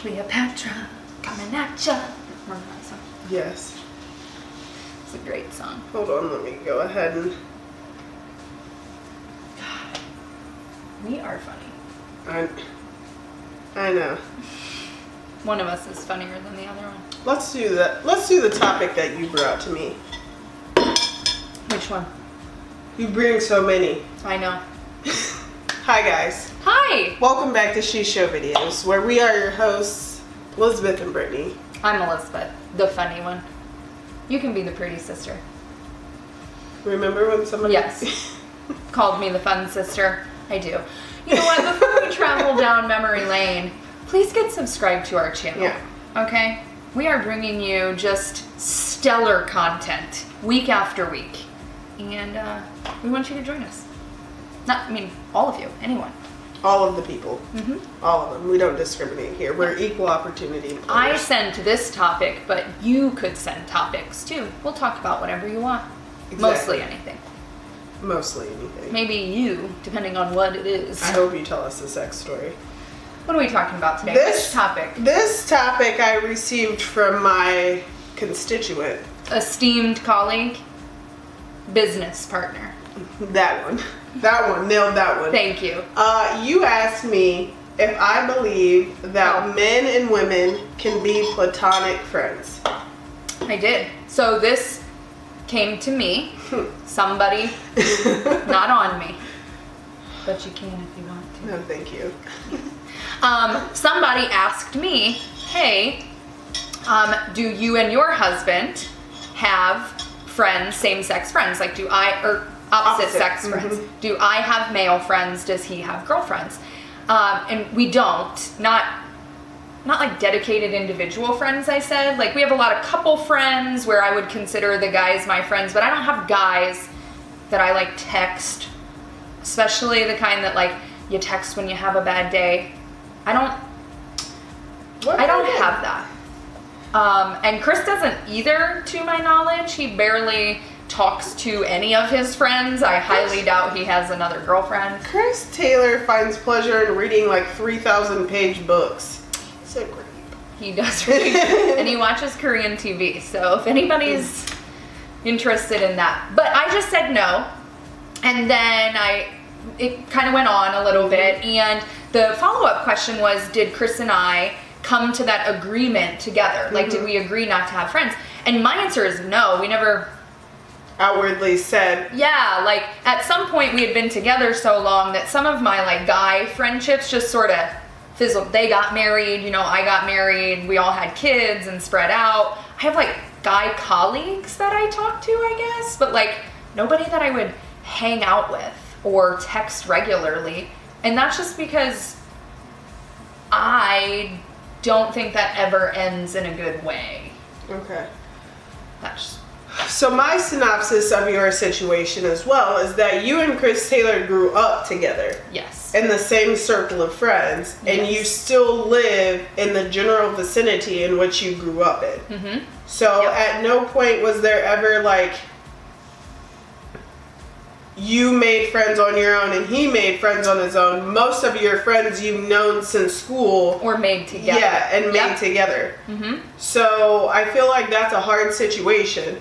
Cleopatra, coming at ya. Remember that song? Yes. It's a great song. Hold on, let me go ahead and... God, we are funny. I know. One of us is funnier than the other one. Let's do that. Let's do the topic that you brought to me. Which one? You bring so many. I know. Hi guys. Hi! Welcome back to She Show Videos, where we are your hosts, Elizabeth and Brittany. I'm Elizabeth, the funny one. You can be the pretty sister. Remember when somebody... Yes. Called me the fun sister. I do. You know what? Before we travel down memory lane, please get subscribed to our channel. Yeah. Okay? We are bringing you just stellar content week after week. And we want you to join us. All of you. Anyone. All of the people. Mm-hmm. All of them. We don't discriminate here. We're equal opportunity employers. I sent this topic, but you could send topics too. We'll talk about whatever you want. Exactly. Mostly anything. Mostly anything. Maybe you, depending on what it is. I hope you tell us a sex story. What are we talking about today? Which topic? This topic I received from my constituent. Esteemed colleague, business partner. That one. That one. Nailed that one. Thank you. You asked me if I believe that men and women can be platonic friends. I did. So this came to me. Somebody, not on me, but you can if you want to. No, thank you. Somebody asked me, hey, do you and your husband have friends, same-sex friends? Like, do I, or opposite-sex friends? Mm-hmm. Do I have male friends? Does he have girlfriends? And we don't. Not like dedicated individual friends, I said. Like, we have a lot of couple friends where I would consider the guys my friends, but I don't have guys that I like text, especially the kind that like you text when you have a bad day. I don't have that. And Chris doesn't either, to my knowledge. He barely talks to any of his friends. I highly doubt he has another girlfriend. Chris Taylor finds pleasure in reading like 3,000 page books. He's a creep. He does read. And he watches Korean TV. So if anybody's interested in that. But I just said no. And then it kind of went on a little bit. And the follow-up question was, did Chris and I come to that agreement together? Like, did we agree not to have friends? And my answer is no. We never outwardly said. Yeah, like at some point we had been together so long that some of my like guy friendships just sort of fizzled. They got married, you know, I got married, we all had kids and spread out. I have like guy colleagues that I talk to, I guess, but like nobody that I would hang out with or text regularly. And that's just because I don't think that ever ends in a good way. Okay. That's so my synopsis of your situation as well is that you and Chris Taylor grew up together. Yes. In the same circle of friends. Yes. And you still live in the general vicinity in which you grew up in. Mm-hmm. So at no point was there ever like you made friends on your own and he made friends on his own. Most of your friends you've known since school. Or made together. Yeah, and made together. Mm-hmm. So I feel like that's a hard situation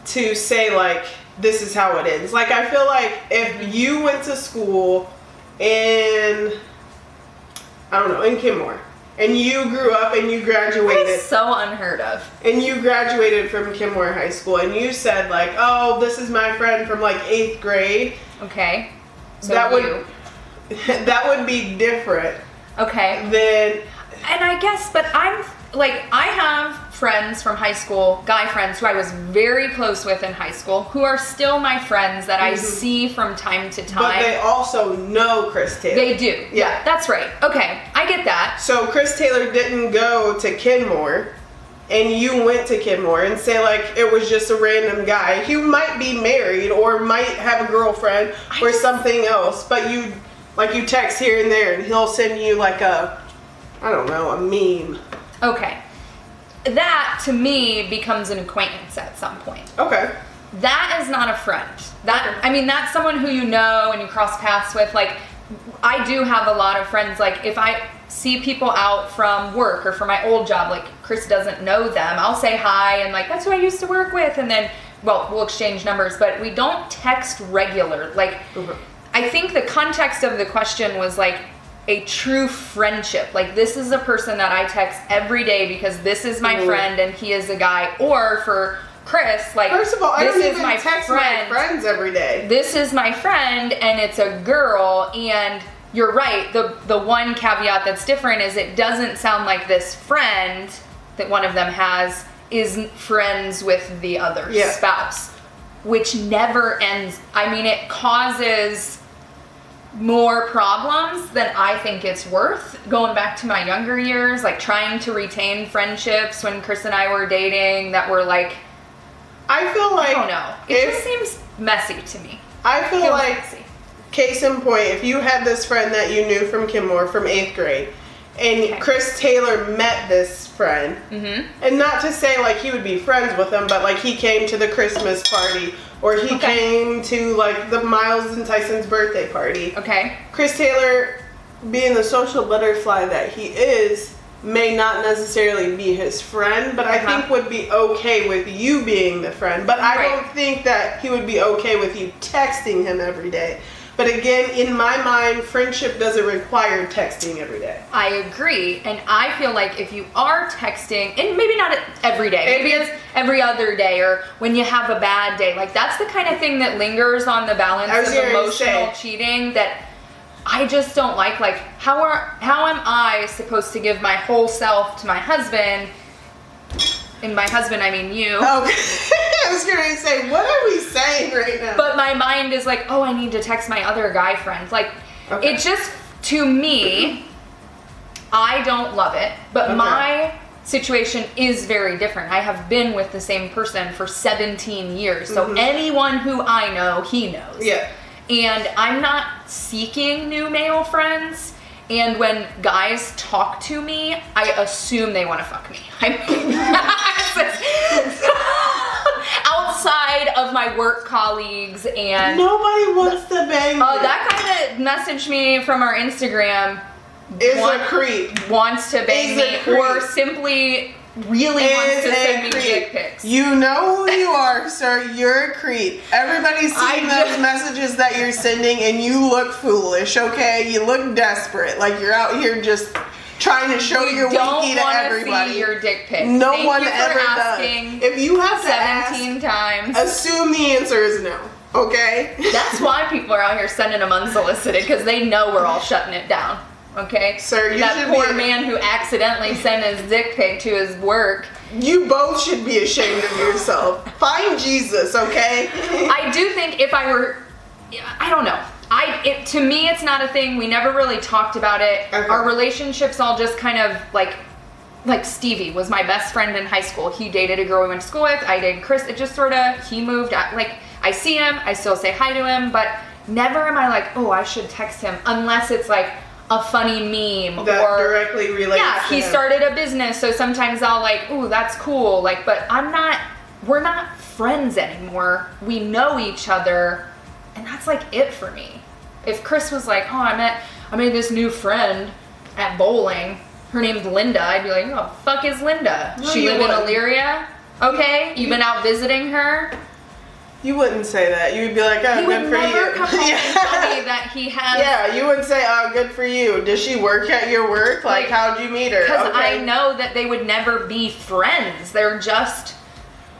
to say like, this is how it ends. Like, I feel like if you went to school in, I don't know, in Kenmore, and you grew up and you graduated. That's so unheard of. And you graduated from Kenmore High School and you said like, oh, this is my friend from like 8th grade. Okay. So that would be different. Okay. Then. And I guess, but I'm like, I have friends from high school, guy friends who I was very close with in high school, who are still my friends that I see from time to time. But they also know Chris Taylor. They do. Yeah, that's right. Okay, I get that. So Chris Taylor didn't go to Kenmore, and you went to Kenmore, and say like it was just a random guy. He might be married or might have a girlfriend or something else, but you text here and there, and he'll send you like a, I don't know, a meme. Okay. That, to me, becomes an acquaintance at some point. Okay. That is not a friend. I mean, that's someone who you know and you cross paths with. Like, I do have a lot of friends. Like, if I see people out from work or from my old job, like Chris doesn't know them, I'll say hi and like, that's who I used to work with, and then, well, we'll exchange numbers, but we don't text regular. Like, I think the context of the question was like a true friendship. Like, this is a person that I text every day because this is my friend and he is a guy. Or for Chris, like, first of all, I this don't is even my text friend. my friends every day. This is my friend and it's a girl. And you're right, the one caveat that's different is it doesn't sound like this friend that one of them has is friends with the other spouse, which never ends. I mean, it causes more problems than I think it's worth. Going back to my younger years, like trying to retain friendships when Chris and I were dating that were like, I feel like, I don't know, it just seems messy to me. I feel like messy. Case in point, if you had this friend that you knew from Kenmore from 8th grade, and Chris Taylor met this friend, and not to say like he would be friends with him, but like he came to the Christmas party, or he came to like the Miles and Tyson's birthday party. Chris Taylor, being the social butterfly that he is, may not necessarily be his friend, but I think would be okay with you being the friend. But I don't think that he would be okay with you texting him every day. But again, in my mind, friendship doesn't require texting every day. I agree. And I feel like if you are texting, and maybe not every day, maybe it's every other day, or when you have a bad day, like that's the kind of thing that lingers on the balance of emotional cheating that I just don't like. Like, how am I supposed to give my whole self to my husband? And by husband, I mean you. Okay. I was going to say, what are we saying right now? But my mind is like, oh, I need to text my other guy friends. Like, it just, to me, I don't love it. But my situation is very different. I have been with the same person for 17 years. So anyone who I know, he knows. Yeah. And I'm not seeking new male friends. And when guys talk to me, I assume they want to fuck me. I mean, outside of my work colleagues and nobody wants to bang you. That guy that messaged me from our Instagram is a creep. Wants to bang me, or simply really wants to send me dick pics. You know who you are, sir. You're a creep. Everybody's seeing those messages that you're sending, and you look foolish. Okay, you look desperate, like you're out here just trying to show your winky to everybody. See your dick pic. No one ever does. If you have to 17 times, assume the answer is no. Okay. That's why people are out here sending them unsolicited, because they know we're all shutting it down. Okay, sir, that poor man who accidentally sent his dick pic to his work. You both should be ashamed of yourself. Find Jesus, okay? I do think if I were, I don't know. To me, it's not a thing. We never really talked about it. Our relationships all just kind of like Stevie was my best friend in high school. He dated a girl we went to school with. I dated Chris. It just sort of, he moved out. Like, I see him, I still say hi to him, but never am I like, oh, I should text him, unless it's like a funny meme that or directly relates to he him. Started a business, so sometimes I'll like, ooh, that's cool, like, but we're not friends anymore. We know each other, and that's like it for me. If Chris was like, oh, I made this new friend at bowling, her name's Linda, I'd be like, oh, fuck is Linda? No, she live in Elyria? Okay, you've been out visiting her? You wouldn't say that. You would be like, oh, good for you. He would never come home and tell me that he has... Yeah, you would say, oh, good for you. Does she work at your work? Like how'd you meet her? Because I know that they would never be friends. They're just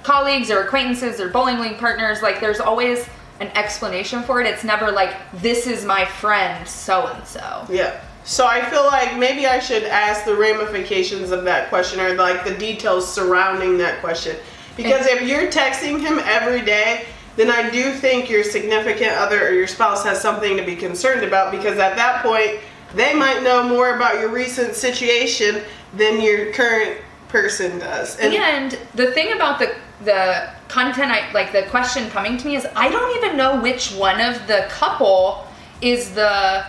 colleagues or acquaintances or bowling league partners. Like, there's always an explanation for it. It's never like, this is my friend so-and-so. Yeah. So I feel like maybe I should ask the ramifications of that question, or like the details surrounding that question. Because if you're texting him every day, then I do think your significant other or your spouse has something to be concerned about, because at that point, they might know more about your recent situation than your current person does. And the thing about the content, like the question coming to me is, I don't even know which one of the couple is the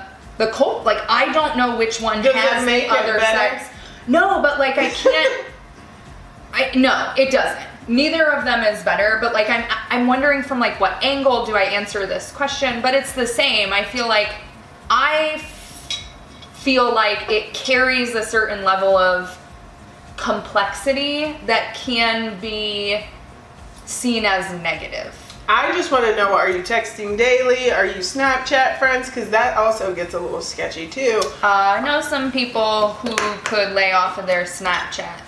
cult. Like, I don't know which one has the other sex. No, but like I can't. No, it doesn't. Neither of them is better, but like I'm wondering from like what angle do I answer this question, but it's the same. I feel like I feel like it carries a certain level of complexity that can be seen as negative. I just want to know, are you texting daily? Are you Snapchat friends? Because that also gets a little sketchy too. I know some people who could lay off of their Snapchat.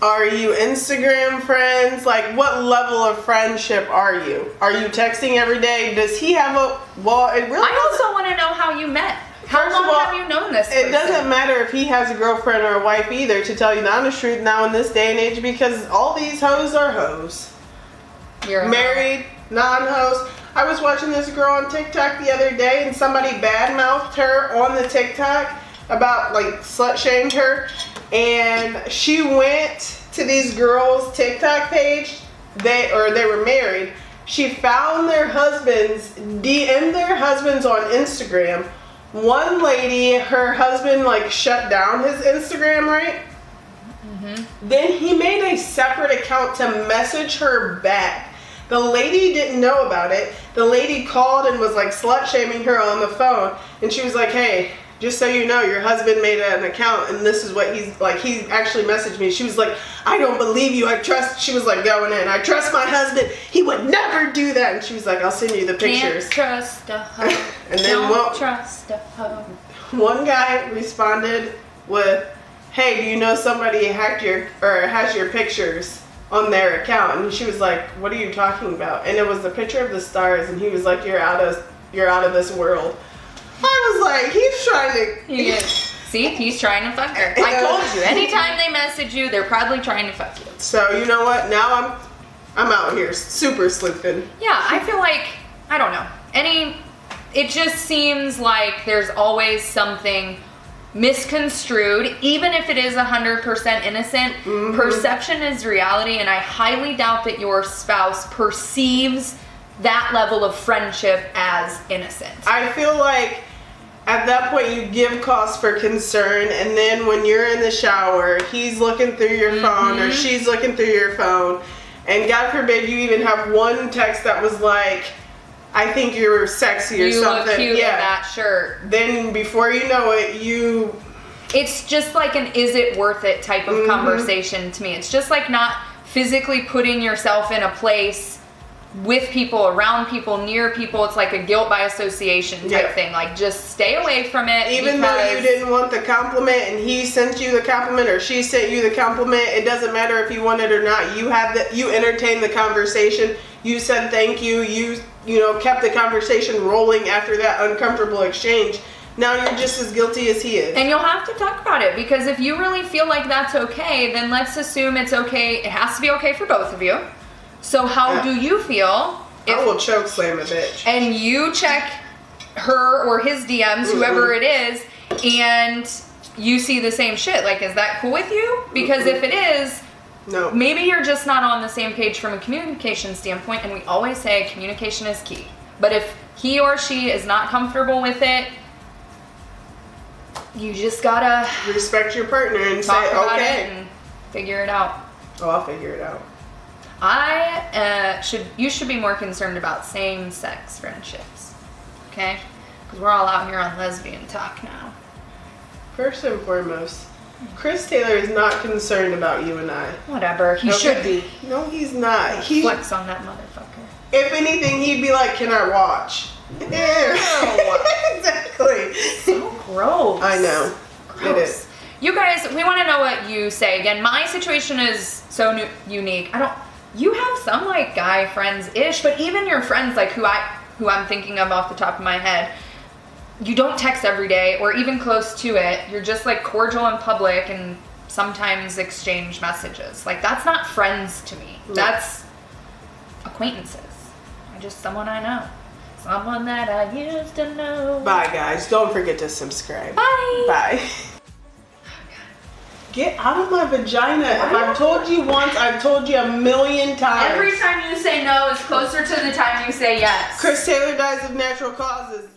Are you Instagram friends? Like, what level of friendship are you? Are you texting every day? Does he have a, well, it really I also want to know how you met. How long have you known this person? It doesn't matter if he has a girlfriend or a wife either, to tell you the honest truth now in this day and age, because all these hoes are hoes. You're married, non-hoes. I was watching this girl on TikTok the other day, and somebody badmouthed her on the TikTok about, like, slut-shamed her, and she went to these girls' TikTok page. They were married. She found their husbands, DM'd their husbands on Instagram. One lady, her husband, like, shut down his Instagram, right? Then he made a separate account to message her back. The lady didn't know about it. The lady called and was like slut shaming her on the phone, and she was like, hey, just so you know, your husband made an account and this is what he's like, he actually messaged me. She was like, I don't believe you. She was like going in, I trust my husband, he would never do that. And she was like, I'll send you the pictures. Can't trust a hoe. And then don't trust a hoe. One guy responded with, hey, do you know somebody hacked your, or has your pictures on their account? And she was like, what are you talking about? And it was the picture of the stars, and he was like, you're out of this world. I was like, he's trying to. He is. See, he's trying to fuck her. I told you, anytime they message you, they're probably trying to fuck you. So you know what? Now I'm out here super sleuthing. Yeah, I feel like, I don't know, it just seems like there's always something misconstrued, even if it is 100% innocent. Perception is reality, and I highly doubt that your spouse perceives that level of friendship as innocent. I feel like at that point you give cause for concern, and then when you're in the shower, he's looking through your phone or she's looking through your phone, and God forbid you even have one text that was like, I think you're sexy or something. You look cute in that shirt. Then before you know it, it's just like an is it worth it type of conversation to me. It's just like not physically putting yourself in a place with people, around people, near people. It's like a guilt by association type thing. Like, just stay away from it. Even though you didn't want the compliment and he sent you the compliment or she sent you the compliment, it doesn't matter if you want it or not. You entertained the conversation. You said thank you. You know, kept the conversation rolling after that uncomfortable exchange. Now you're just as guilty as he is. And you'll have to talk about it, because if you really feel like that's okay, then let's assume it's okay. It has to be okay for both of you. So how do you feel? I will choke slam a bitch. And you check her or his DMs, whoever it is, and you see the same shit. Like, is that cool with you? Because if it is, no. Maybe you're just not on the same page from a communication standpoint, and we always say communication is key. But if he or she is not comfortable with it, you just gotta respect your partner and talk say, about okay, it and figure it out. Oh, I'll figure it out. You should be more concerned about same-sex friendships, okay? Because we're all out here on lesbian talk now. First and foremost, Chris Taylor is not concerned about you and I. Whatever, he should be. No, he's not. He flex on that motherfucker. If anything, he'd be like, can I watch? Ew. Exactly. So gross. I know. Gross. It is. You guys, we want to know what you say. Again, my situation is so unique. You have some like guy friends-ish, but even your friends, like who I'm thinking of off the top of my head, you don't text every day or even close to it. You're just like cordial in public and sometimes exchange messages. Like, that's not friends to me. No. That's acquaintances. Just someone I know. Someone that I used to know. Bye, guys. Don't forget to subscribe. Bye. Bye. Get out of my vagina. If I've told you once, I've told you 1,000,000 times. Every time you say no is closer to the time you say yes. Chris Taylor dies of natural causes.